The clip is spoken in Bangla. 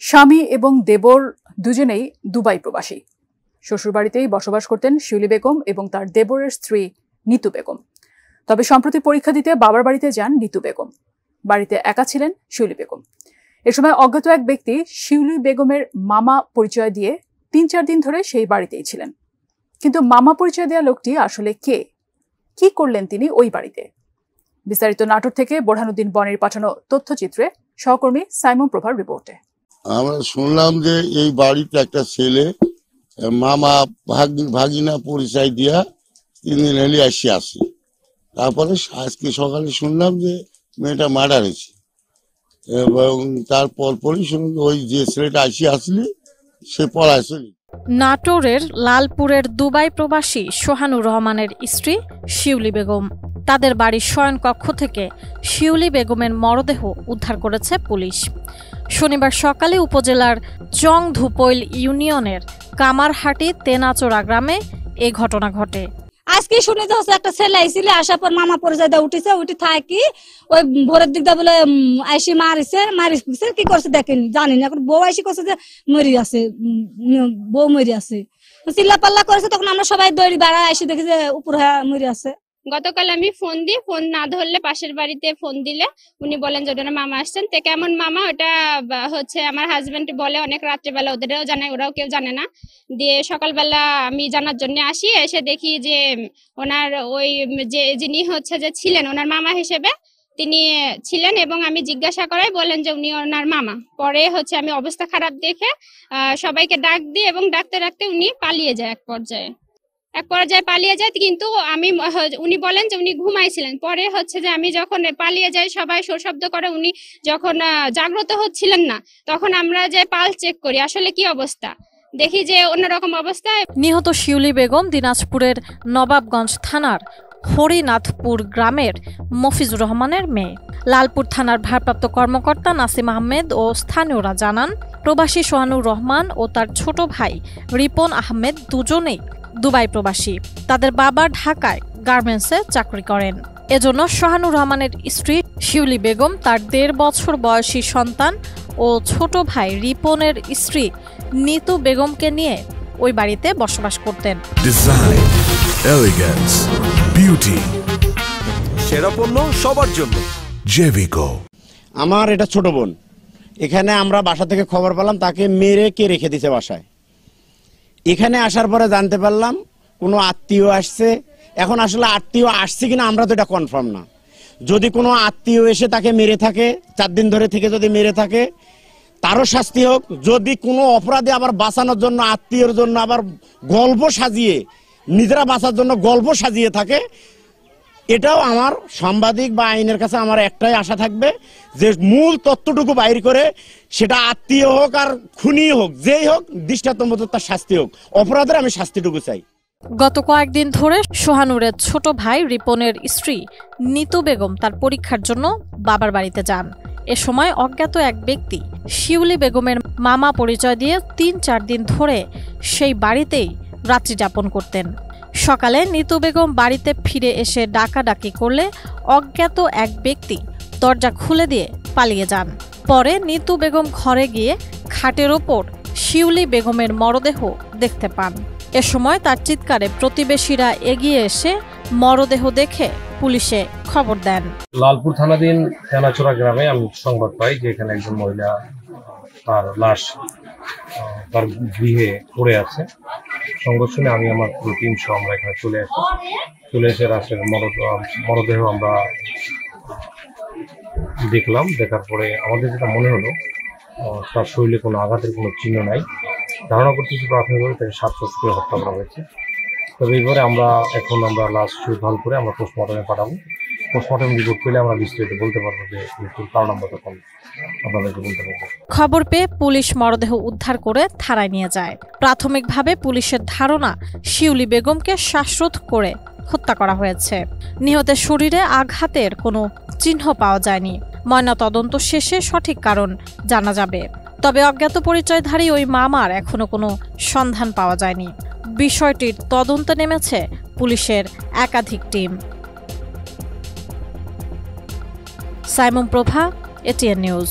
স্বামী এবং দেবর দুজনেই দুবাই প্রবাসী। শ্বশুরবাড়িতেই বসবাস করতেন শিউলি বেগম এবং তার দেবরের স্ত্রী নিতু বেগম। তবে সম্প্রতি পরীক্ষা দিতে বাবার বাড়িতে যান নিতু বেগম। বাড়িতে একা ছিলেন শিউলি বেগম। এ সময় অজ্ঞাত এক ব্যক্তি শিউলি বেগমের মামা পরিচয় দিয়ে ৩-৪ দিন ধরে সেই বাড়িতেই ছিলেন। কিন্তু মামা পরিচয় দেওয়া লোকটি আসলে কে, কি করলেন তিনি ওই বাড়িতে? বিস্তারিত নাটোর থেকে বোরহানুদ্দিন বনের পাঠানো তথ্যচিত্রে সহকর্মী সাইমন প্রভার রিপোর্টে। আমরা শুনলাম যে এই বাড়িতে একটা ছেলে মামা ভাগিনা পরিচয় দিয়া 3 দিন হলে আসি। তারপরে আজকে সকালে শুনলাম যে মেয়েটা মার্ডার হয়েছে এবং তারপর পরই শুনলাম ওই যে ছেলেটা আসলে সে পলায় চলে। নাটোরের লালপুরের দুবাই প্রবাসী সোহানুর রহমানের স্ত্রী শিউলি বেগম। তাদের বাড়ির শয়নকক্ষ থেকে শিউলি বেগমের মরদেহ উদ্ধার করেছে পুলিশ। শনিবার সকালে উপজেলার চংধুপৈল ইউনিয়নের কামারহাটি তেনাচোরা গ্রামে এ ঘটনা ঘটে। আজকে শুনে তো একটা ছেলে আইছিল, আসার পর মামা পরিচয় দিয়ে উঠে থাকি ওই ভোরের দিক দিয়ে বলে আইসি মারিছে কি করছে দেখেনি জানি না। এখন বউ আইসি করছে যে মরি আছে, বউ মরি আছে, চিল্লা পাল্লা করেছে। তখন আমরা সবাই দৌড়ি বেড়া আইসি দেখি যে উপর মরি আছে। গতকাল আমি ফোন না ধরলে পাশের বাড়িতে ফোন দিলে উনি বলেন যে ওনার মামা আসছেন। তো কেমন মামা ওটা হচ্ছে আমার হাজবেন্ড বলে অনেক রাত্রেবেলা, ওদেরও জানে, ওরাও কেউ জানে না। দিয়ে সকালবেলা আমি জানার জন্য আসি, এসে দেখি যে ওনার ওই যে যিনি হচ্ছে যে ছিলেন ওনার মামা হিসেবে তিনি ছিলেন এবং আমি জিজ্ঞাসা করাই বলেন যে উনি ওনার মামা। পরে হচ্ছে আমি অবস্থা খারাপ দেখে সবাইকে ডাক দিই এবং ডাকতে ডাকতে উনি পালিয়ে যায়। এক পর্যায়ে পালিয়ে যায়, কিন্তু উনি বলেন যে উনি ঘুমাইছিলেন। পরে হচ্ছে যে আমি যখন পালিয়ে যাই সবাই শব্দ করে, উনি যখন জাগ্রত হচ্ছিলেন না তখন আমরা যে পালস চেক করি আসলে কি অবস্থা, দেখি যে অন্যরকম অবস্থায়। নিহত শিউলি বেগম দিনাজপুরের নবাবগঞ্জ থানার হরিনাথপুর গ্রামের মফিজুর রহমানের মেয়ে। লালপুর থানার ভারপ্রাপ্ত কর্মকর্তা নাসিম আহমেদ ও স্থানীয়রা জানান, প্রবাসী সোহানুর রহমান ও তার ছোট ভাই রিপন আহমেদ দুজনেই দুবাই প্রবাসী। তাদের বাবা ঢাকায় গার্মেন্টসে চাকরি করেন। এজন্য সোহানুর রহমানের স্ত্রী শিউলি বেগম তার 1.5 বছর বয়সী সন্তান ও ছোট ভাই রিপনের স্ত্রী নিতু বেগমকে নিয়ে ওই বাড়িতে বসবাস করতেন। ডিজাইন, এলিগেন্স, বিউটি, সেরা পণ্য সবার জন্য জেভিকো। আমার এটা ছোট বোন, এখানে আমরা বাসা থেকে খবর পেলাম তাকে মেরে কে রেখে দিয়েছে বাসায়। এখানে আসার পরে জানতে পারলাম কোনো আত্মীয় আসছে। এখন আসলে আত্মীয় আসছে কিনা আমরা তো এটা কনফার্ম না। যদি কোনো আত্মীয় এসে তাকে মেরে থাকে, 4 দিন ধরে থেকে যদি মেরে থাকে তারও শাস্তি হোক। যদি কোনো অপরাধী আবার বাঁচানোর জন্য আত্মীয়র জন্য আবার গল্প সাজিয়ে নিজেরা বাঁচার জন্য গল্প সাজিয়ে থাকে, এটাও আমার সাংবাদিক বা আইনের কাছে আমার একটাই আশা থাকবে যে মূল তথ্যটুকু বাইর করে সেটা আত্মীয় হোক আর খুনি হোক, যেই হোক, দৃষ্টান্তমূলক তার শাস্তি হোক। অপরাধের আমি শাস্তিটুকু চাই। গত কয়েকদিন ধরে সোহানুরের ছোট ভাই রিপনের স্ত্রী নিতু বেগম তার পরীক্ষার জন্য বাবার বাড়িতে যান। এ সময় অজ্ঞাত এক ব্যক্তি শিউলি বেগমের মামা পরিচয় দিয়ে 3-4 দিন ধরে সেই বাড়িতেই রাত্রি যাপন করতেন। সকালে নিতু বেগম বাড়িতে ফিরে এসে ডাকাডাকি করলে অজ্ঞাত এক ব্যক্তি দরজা খুলে দিয়ে পালিয়ে যান। পরে নিতু বেগম ঘরে গিয়ে খাটের ওপর শিউলি বেগমের মরদেহ দেখতে পান। এ সময় তার চিৎকারে প্রতিবেশীরা এগিয়ে এসে মরদেহ দেখে পুলিশে খবর দেন। লালপুর থানাধীন তেনাচোরা গ্রামে আমি সংবাদ পাই যে এখানে একজন মহিলা তার লাশ তার গৃহে পড়ে আছে। সংবাদ শুনে আমি আমার পুরো টিম সহ আমরা এখানে চলে এসে লাশের মরদেহ আমরা দেখলাম। দেখার পরে আমাদের যেটা মনে হলো তার শরীরে কোনো আঘাতের কোনো চিহ্ন নাই। ধারণা করতেছি প্রাথমিকভাবে তাকে শ্বাসকষ্টে হত্যা করা হয়েছে। তবে এইবারে আমরা লাশ ভালো করে আমরা পোস্টমর্টমে পাঠাবো। পোস্টমর্টম রিপোর্ট পেলে আমরা বিস্তারিত বলতে পারবো যে মৃত্যুর কারণ আমরা তখন আপনাদেরকে বলতে পারবো। খবর পেয়ে পুলিশ মরদেহ উদ্ধার করে থানায় নিয়ে যায়। প্রাথমিকভাবে পুলিশের ধারণা শিউলি বেগমকে শ্বাসরোধ করে হত্যা করা হয়েছে। নিহতের শরীরে আঘাতের কোনো চিহ্ন পাওয়া যায়নি। ময়নাতদন্ত শেষে সঠিক কারণ জানা যাবে। তবে অজ্ঞাত পরিচয়ধারী ওই মামার এখনো কোনো সন্ধান পাওয়া যায়নি। বিষয়টির তদন্তে নেমেছে পুলিশের একাধিক টিম। সাইমন প্রভা, এটিএন নিউজ।